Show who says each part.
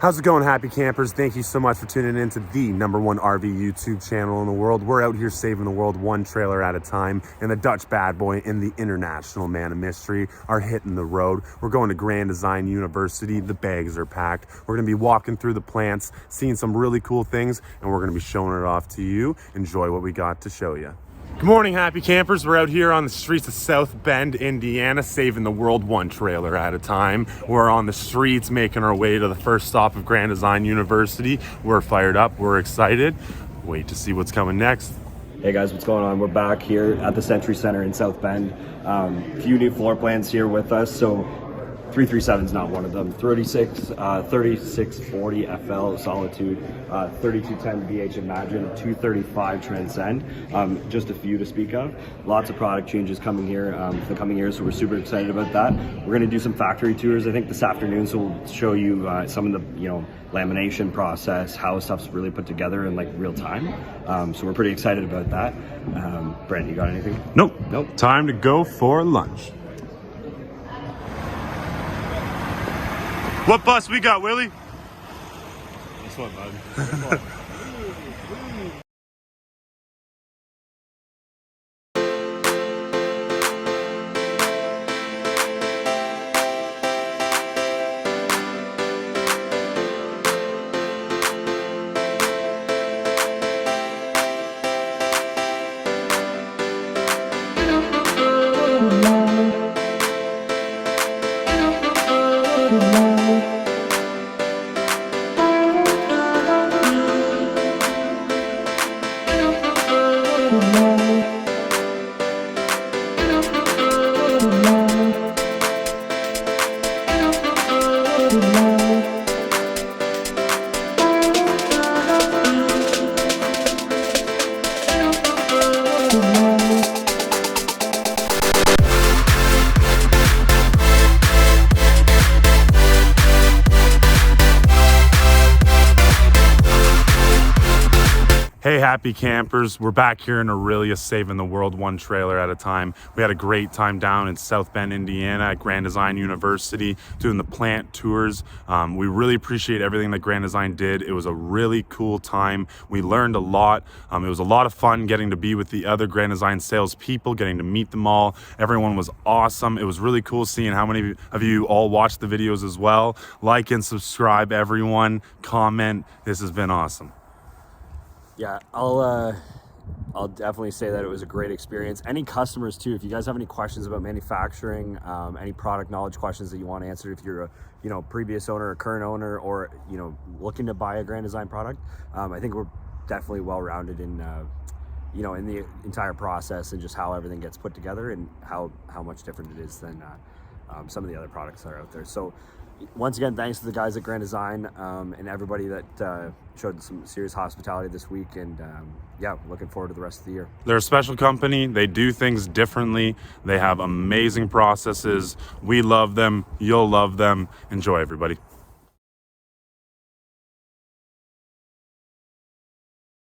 Speaker 1: How's it going, happy campers? Thank you so much for tuning in to the #1 RV YouTube channel in the world. We're out here saving the world one trailer at a time, and the Dutch bad boy and the international man of mystery are hitting the road. We're going to Grand Design University. The bags are packed. We're going to be walking through the plants, seeing some really cool things, and we're going to be showing it off to you. Enjoy what we got to show you. Good morning, happy campers. We're out here on the streets of South Bend, Indiana, saving the world one trailer at a time. We're on the streets making our way to the first stop of Grand Design University. We're fired up, we're excited. Wait to see what's coming next.
Speaker 2: Hey guys, what's going on? We're back here at the Century Center in South Bend. Few new floor plans here with us. So 337 is not one of them. 3640 FL Solitude, 3210 VH Imagine, 235 Transcend. Just a few to speak of. Lots of product changes coming here for the coming years, so we're super excited about that. We're going to do some factory tours, I think, this afternoon, so we'll show you some of the lamination process, how stuff's really put together in like real time. So we're pretty excited about that. Brent, you got anything?
Speaker 1: Nope. Time to go for lunch. What bus we got, Willie?
Speaker 3: This one, bud.
Speaker 1: Hey, happy campers. We're back here in Aurelia saving the world one trailer at a time. We had a great time down in South Bend, Indiana at Grand Design University doing the plant tours. We really appreciate everything that Grand Design did. It was a really cool time. We learned a lot. It was a lot of fun getting to be with the other Grand Design salespeople, getting to meet them all. Everyone was awesome. It was really cool seeing how many of you all watched the videos as well. Like and subscribe, everyone. Comment. This has been awesome.
Speaker 2: Yeah, I'll definitely say that it was a great experience. Any customers too, if you guys have any questions about manufacturing, any product knowledge questions that you want answered, if you're a previous owner or current owner, or looking to buy a Grand Design product, I think we're definitely well-rounded in in the entire process and just how everything gets put together and how much different it is than some of the other products that are out there. So once again, thanks to the guys at Grand Design and everybody that showed some serious hospitality this week, and yeah, looking forward to the rest of the year.
Speaker 1: They're a special company. They do things differently. They have amazing processes. We love them. You'll love them. Enjoy, everybody.